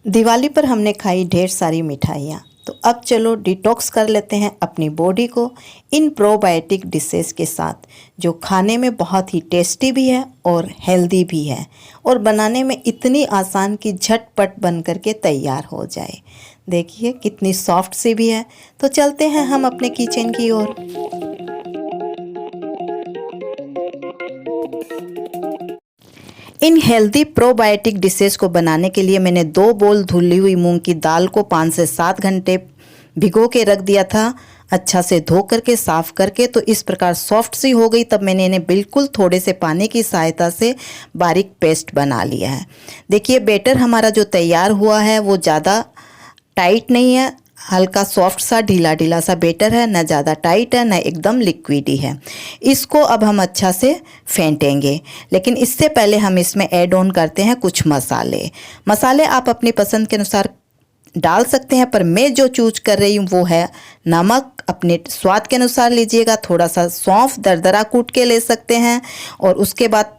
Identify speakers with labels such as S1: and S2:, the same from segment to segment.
S1: दिवाली पर हमने खाई ढेर सारी मिठाइयाँ, तो अब चलो डिटॉक्स कर लेते हैं अपनी बॉडी को इन प्रोबायोटिक डिशेस के साथ, जो खाने में बहुत ही टेस्टी भी है और हेल्दी भी है और बनाने में इतनी आसान कि झटपट बन करके तैयार हो जाए। देखिए कितनी सॉफ्ट सी भी है। तो चलते हैं हम अपने किचन की ओर। इन हेल्दी प्रोबायोटिक डिशेस को बनाने के लिए मैंने 2 बोल धुली हुई मूंग की दाल को 5 से 7 घंटे भिगो के रख दिया था। अच्छा से धो करके साफ करके तो इस प्रकार सॉफ्ट सी हो गई। तब मैंने इन्हें बिल्कुल थोड़े से पानी की सहायता से बारीक पेस्ट बना लिया है। देखिए बैटर हमारा जो तैयार हुआ है वो ज़्यादा टाइट नहीं है, हल्का सॉफ्ट सा ढीला ढीला सा बैटर है, न ज़्यादा टाइट है न एकदम लिक्विडी है। इसको अब हम अच्छा से फेंटेंगे, लेकिन इससे पहले हम इसमें ऐड ऑन करते हैं कुछ मसाले आप अपनी पसंद के अनुसार डाल सकते हैं, पर मैं जो चूज कर रही हूँ वो है नमक अपने स्वाद के अनुसार लीजिएगा। थोड़ा सा सौंफ दरदरा कूट के ले सकते हैं और उसके बाद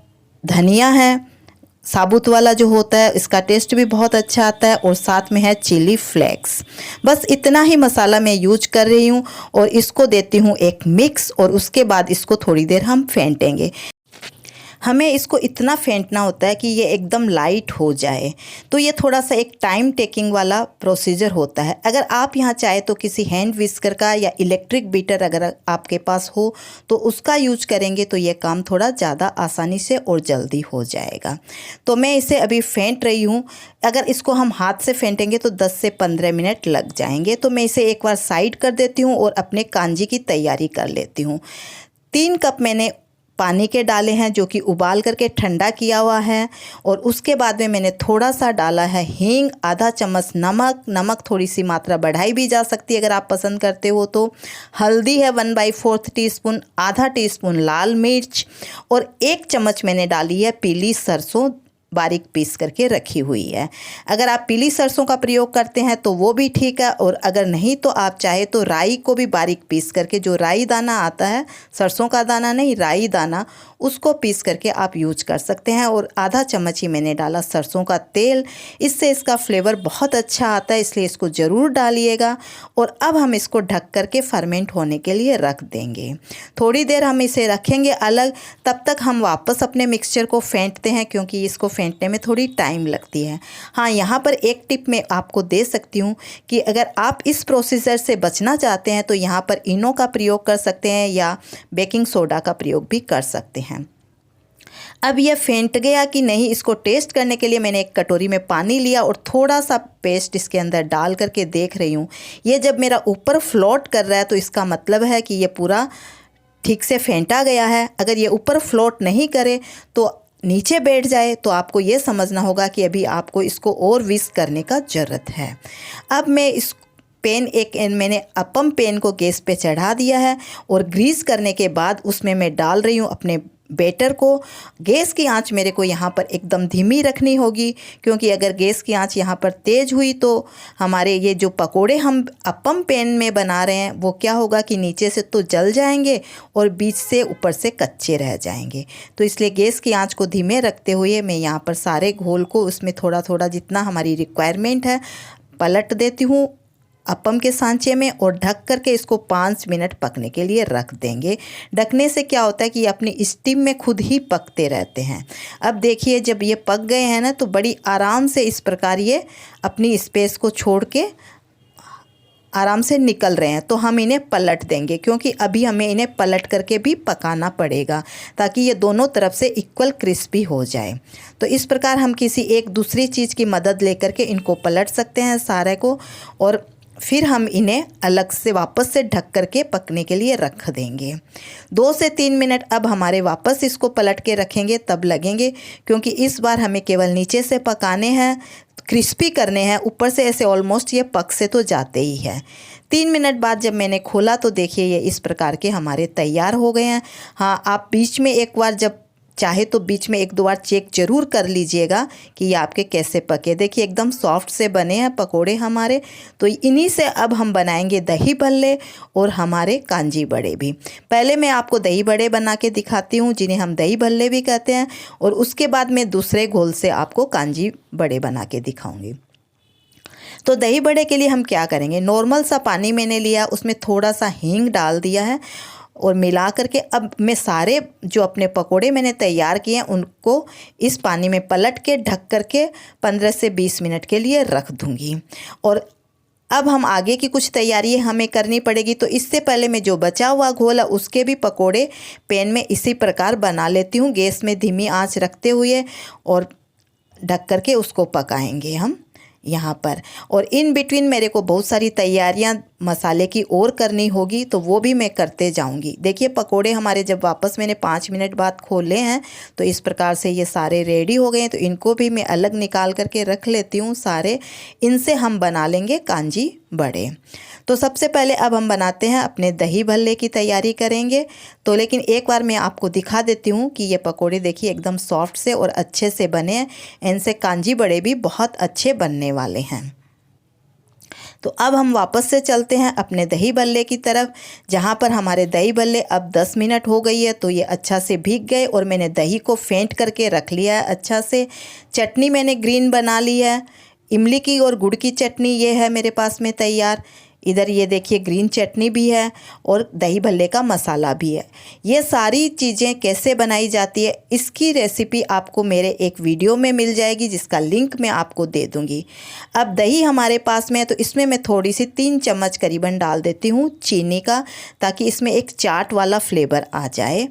S1: धनिया है साबुत वाला जो होता है, इसका टेस्ट भी बहुत अच्छा आता है, और साथ में है चिली फ्लेक्स। बस इतना ही मसाला मैं यूज कर रही हूँ और इसको देती हूँ एक मिक्स, और उसके बाद इसको थोड़ी देर हम फेंटेंगे। हमें इसको इतना फेंटना होता है कि ये एकदम लाइट हो जाए, तो ये थोड़ा सा एक टाइम टेकिंग वाला प्रोसीजर होता है। अगर आप यहाँ चाहे तो किसी हैंड विस्कर का या इलेक्ट्रिक बीटर अगर आपके पास हो तो उसका यूज करेंगे तो ये काम थोड़ा ज़्यादा आसानी से और जल्दी हो जाएगा। तो मैं इसे अभी फेंट रही हूँ। अगर इसको हम हाथ से फेंटेंगे तो 10 से 15 मिनट लग जाएंगे। तो मैं इसे एक बार साइड कर देती हूँ और अपने कांजी की तैयारी कर लेती हूँ। 3 कप मैंने पानी के डाले हैं जो कि उबाल करके ठंडा किया हुआ है, और उसके बाद में मैंने थोड़ा सा डाला है हींग, आधा चम्मच नमक थोड़ी सी मात्रा बढ़ाई भी जा सकती है अगर आप पसंद करते हो तो। हल्दी है 1/4 टीस्पून, आधा टीस्पून लाल मिर्च, और 1 चम्मच मैंने डाली है पीली सरसों बारीक पीस करके रखी हुई है। अगर आप पीली सरसों का प्रयोग करते हैं तो वो भी ठीक है, और अगर नहीं तो आप चाहे तो राई को भी बारीक पीस करके, जो राई दाना आता है, सरसों का दाना नहीं राई दाना, उसको पीस करके आप यूज कर सकते हैं। और आधा चम्मच ही मैंने डाला सरसों का तेल, इससे इसका फ्लेवर बहुत अच्छा आता है, इसलिए इसको ज़रूर डालिएगा। और अब हम इसको ढक करके फर्मेंट होने के लिए रख देंगे। थोड़ी देर हम इसे रखेंगे अलग, तब तक हम वापस अपने मिक्सचर को फेंटते हैं, क्योंकि इसको फेंटने में थोड़ी टाइम लगती है। हाँ, यहाँ पर एक टिप मैं आपको दे सकती हूँ कि अगर आप इस प्रोसीजर से बचना चाहते हैं तो यहाँ पर इनो का प्रयोग कर सकते हैं या बेकिंग सोडा का प्रयोग भी कर सकते हैं। अब यह फेंट गया कि नहीं, इसको टेस्ट करने के लिए मैंने एक कटोरी में पानी लिया और थोड़ा सा पेस्ट इसके अंदर डाल करके देख रही हूँ। ये जब मेरा ऊपर फ्लोट कर रहा है तो इसका मतलब है कि ये पूरा ठीक से फेंटा गया है। अगर ये ऊपर फ्लोट नहीं करे तो नीचे बैठ जाए तो आपको ये समझना होगा कि अभी आपको इसको और विस्क करने का ज़रूरत है। अब मैं इस मैंने अपम पैन को गैस पे चढ़ा दिया है, और ग्रीस करने के बाद उसमें मैं डाल रही हूँ अपने बैटर को। गैस की आंच मेरे को यहाँ पर एकदम धीमी रखनी होगी, क्योंकि अगर गैस की आंच यहाँ पर तेज़ हुई तो हमारे ये जो पकोड़े हम अपम पैन में बना रहे हैं वो क्या होगा कि नीचे से तो जल जाएंगे और बीच से ऊपर से कच्चे रह जाएंगे। तो इसलिए गैस की आंच को धीमे रखते हुए मैं यहाँ पर सारे घोल को उसमें थोड़ा थोड़ा जितना हमारी रिक्वायरमेंट है पलट देती हूँ अपम के सांचे में, और ढक करके इसको 5 मिनट पकने के लिए रख देंगे। ढकने से क्या होता है कि ये अपनी स्टीम में खुद ही पकते रहते हैं। अब देखिए जब ये पक गए हैं ना तो बड़ी आराम से इस प्रकार ये अपनी स्पेस को छोड़ के आराम से निकल रहे हैं। तो हम इन्हें पलट देंगे, क्योंकि अभी हमें इन्हें पलट करके भी पकाना पड़ेगा ताकि ये दोनों तरफ से इक्वल क्रिस्पी हो जाए। तो इस प्रकार हम किसी एक दूसरी चीज़ की मदद लेकर के इनको पलट सकते हैं सारे को, और फिर हम इन्हें अलग से वापस से ढक करके पकने के लिए रख देंगे। 2 से 3 मिनट अब हमारे वापस इसको पलट के रखेंगे तब लगेंगे, क्योंकि इस बार हमें केवल नीचे से पकाने हैं, क्रिस्पी करने हैं। ऊपर से ऐसे ऑलमोस्ट ये पक से तो जाते ही है। 3 मिनट बाद जब मैंने खोला तो देखिए ये इस प्रकार के हमारे तैयार हो गए हैं। हाँ, आप बीच में एक बार जब चाहे तो बीच में 1-2 बार चेक ज़रूर कर लीजिएगा कि ये आपके कैसे पके। देखिए एकदम सॉफ्ट से बने हैं पकोड़े हमारे। तो इन्हीं से अब हम बनाएंगे दही भल्ले और हमारे कांजी बड़े भी। पहले मैं आपको दही बड़े बना के दिखाती हूँ, जिन्हें हम दही भल्ले भी कहते हैं, और उसके बाद मैं दूसरे घोल से आपको कांजी बड़े बना के दिखाऊँगी। तो दही बड़े के लिए हम क्या करेंगे, नॉर्मल सा पानी मैंने लिया, उसमें थोड़ा सा हींग डाल दिया है और मिला करके अब मैं सारे जो अपने पकोड़े मैंने तैयार किए हैं उनको इस पानी में पलट के ढक करके 15 से 20 मिनट के लिए रख दूँगी। और अब हम आगे की कुछ तैयारी हमें करनी पड़ेगी। तो इससे पहले मैं जो बचा हुआ घोल है उसके भी पकोड़े पैन में इसी प्रकार बना लेती हूँ, गैस में धीमी आंच रखते हुए, और ढक करके उसको पकाएंगे हम यहाँ पर। और इन बिटवीन मेरे को बहुत सारी तैयारियाँ मसाले की और करनी होगी, तो वो भी मैं करते जाऊंगी। देखिए पकोड़े हमारे जब वापस मैंने 5 मिनट बाद खोले हैं तो इस प्रकार से ये सारे रेडी हो गए हैं। तो इनको भी मैं अलग निकाल करके रख लेती हूँ सारे। इनसे हम बना लेंगे कांजी बड़े। तो सबसे पहले अब हम बनाते हैं अपने दही भल्ले की तैयारी करेंगे। तो लेकिन एक बार मैं आपको दिखा देती हूँ कि ये पकोड़े देखिए एकदम सॉफ्ट से और अच्छे से बने हैं। इनसे कांजी बड़े भी बहुत अच्छे बनने वाले हैं। तो अब हम वापस से चलते हैं अपने दही भल्ले की तरफ, जहाँ पर हमारे दही भल्ले अब 10 मिनट हो गई है। तो ये अच्छा से भीग गए और मैंने दही को फेंट करके रख लिया है अच्छा से। चटनी मैंने ग्रीन बना ली है, इमली की और गुड़ की चटनी ये है मेरे पास में तैयार। इधर ये देखिए ग्रीन चटनी भी है और दही भल्ले का मसाला भी है। ये सारी चीज़ें कैसे बनाई जाती है इसकी रेसिपी आपको मेरे एक वीडियो में मिल जाएगी, जिसका लिंक मैं आपको दे दूँगी। अब दही हमारे पास में है तो इसमें मैं थोड़ी सी 3 चम्मच करीबन डाल देती हूँ चीनी का, ताकि इसमें एक चाट वाला फ्लेवर आ जाए।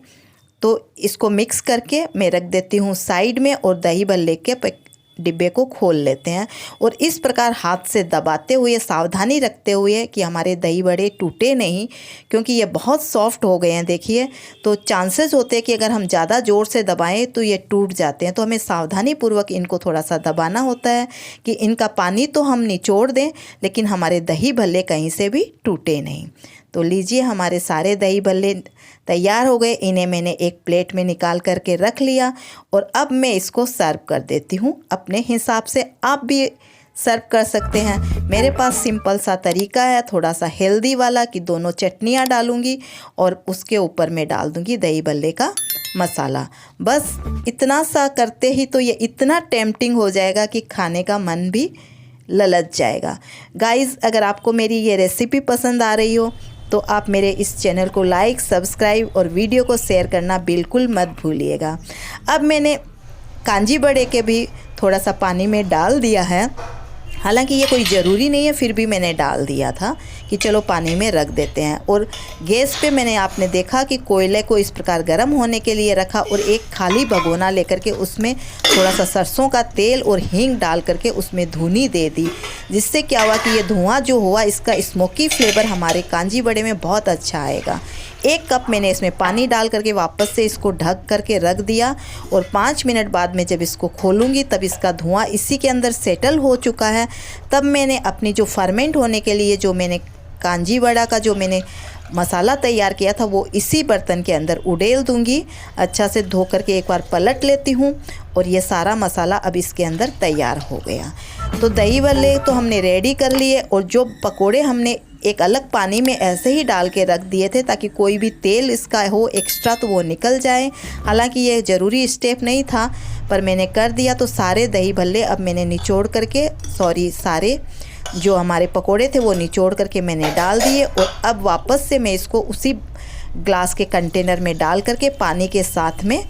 S1: तो इसको मिक्स करके मैं रख देती हूँ साइड में और दही भल्ले के डिब्बे को खोल लेते हैं। और इस प्रकार हाथ से दबाते हुए, सावधानी रखते हुए कि हमारे दही बड़े टूटे नहीं, क्योंकि ये बहुत सॉफ्ट हो गए हैं देखिए। तो चांसेस होते हैं कि अगर हम ज़्यादा ज़ोर से दबाएं तो ये टूट जाते हैं। तो हमें सावधानी पूर्वक इनको थोड़ा सा दबाना होता है कि इनका पानी तो हम निचोड़ दें, लेकिन हमारे दही भल्ले कहीं से भी टूटे नहीं। तो लीजिए हमारे सारे दही भल्ले तैयार हो गए। इन्हें मैंने एक प्लेट में निकाल करके रख लिया और अब मैं इसको सर्व कर देती हूँ अपने हिसाब से। आप भी सर्व कर सकते हैं। मेरे पास सिंपल सा तरीका है, थोड़ा सा हेल्दी वाला, कि दोनों चटनियाँ डालूँगी और उसके ऊपर मैं डाल दूँगी दही भल्ले का मसाला। बस इतना सा करते ही तो ये इतना टेम्पटिंग हो जाएगा कि खाने का मन भी ललच जाएगा। गाइज़, अगर आपको मेरी ये रेसिपी पसंद आ रही हो तो आप मेरे इस चैनल को लाइक, सब्सक्राइब और वीडियो को शेयर करना बिल्कुल मत भूलिएगा। अब मैंने कांजी बड़े के भी थोड़ा सा पानी में डाल दिया है, हालांकि ये कोई ज़रूरी नहीं है, फिर भी मैंने डाल दिया था कि चलो पानी में रख देते हैं। और गैस पे मैंने आपने देखा कि कोयले को इस प्रकार गर्म होने के लिए रखा और एक खाली भगोना लेकर के उसमें थोड़ा सा सरसों का तेल और हींग डाल करके उसमें धुनी दे दी, जिससे क्या हुआ कि ये धुआं जो हुआ इसका स्मोकी फ्लेवर हमारे कांजी बड़े में बहुत अच्छा आएगा। 1 कप मैंने इसमें पानी डाल करके वापस से इसको ढक करके रख दिया और 5 मिनट बाद में जब इसको खोलूँगी तब इसका धुआं इसी के अंदर सेटल हो चुका है। तब मैंने अपनी जो फर्मेंट होने के लिए जो मैंने कांजी वड़ा का जो मैंने मसाला तैयार किया था वो इसी बर्तन के अंदर उड़ेल दूंगी। अच्छा से धो करके एक बार पलट लेती हूँ और ये सारा मसाला अब इसके अंदर तैयार हो गया। तो दही भल्ले तो हमने रेडी कर लिए और जो पकोड़े हमने एक अलग पानी में ऐसे ही डाल के रख दिए थे ताकि कोई भी तेल इसका हो एक्स्ट्रा तो वो निकल जाए। हालांकि ये ज़रूरी स्टेप नहीं था पर मैंने कर दिया। तो सारे दही भल्ले अब मैंने निचोड़ करके सारे जो हमारे पकोड़े थे वो निचोड़ करके मैंने डाल दिए और अब वापस से मैं इसको उसी ग्लास के कंटेनर में डाल करके पानी के साथ में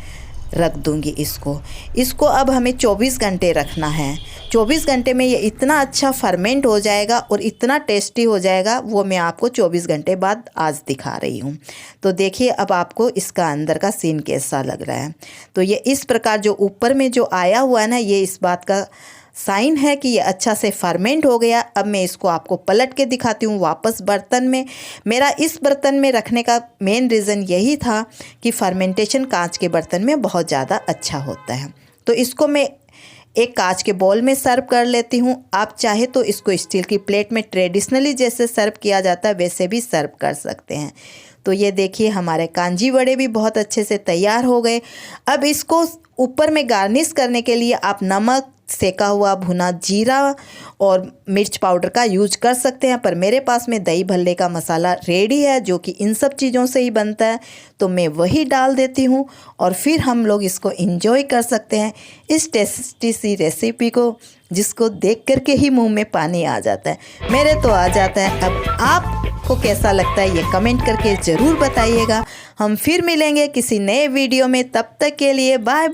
S1: रख दूंगी। इसको अब हमें 24 घंटे रखना है। 24 घंटे में ये इतना अच्छा फर्मेंट हो जाएगा और इतना टेस्टी हो जाएगा, वो मैं आपको 24 घंटे बाद आज दिखा रही हूँ। तो देखिए अब आपको इसका अंदर का सीन कैसा लग रहा है। तो ये इस प्रकार जो ऊपर में जो आया हुआ है ना, ये इस बात का साइन है कि ये अच्छा से फर्मेंट हो गया। अब मैं इसको आपको पलट के दिखाती हूँ वापस बर्तन में। मेरा इस बर्तन में रखने का मेन रीज़न यही था कि फर्मेंटेशन कांच के बर्तन में बहुत ज़्यादा अच्छा होता है। तो इसको मैं एक कांच के बाउल में सर्व कर लेती हूँ। आप चाहे तो इसको स्टील की प्लेट में ट्रेडिशनली जैसे सर्व किया जाता है वैसे भी सर्व कर सकते हैं। तो ये देखिए हमारे कांजी वड़े भी बहुत अच्छे से तैयार हो गए। अब इसको ऊपर में गार्निश करने के लिए आप नमक, सेका हुआ भुना जीरा और मिर्च पाउडर का यूज कर सकते हैं, पर मेरे पास में दही भल्ले का मसाला रेडी है जो कि इन सब चीज़ों से ही बनता है, तो मैं वही डाल देती हूँ और फिर हम लोग इसको एंजॉय कर सकते हैं इस टेस्टी सी रेसिपी को, जिसको देख करके ही मुंह में पानी आ जाता है। मेरे तो आ जाता है। अब आपको कैसा लगता है ये कमेंट करके ज़रूर बताइएगा। हम फिर मिलेंगे किसी नए वीडियो में, तब तक के लिए बाय बाय।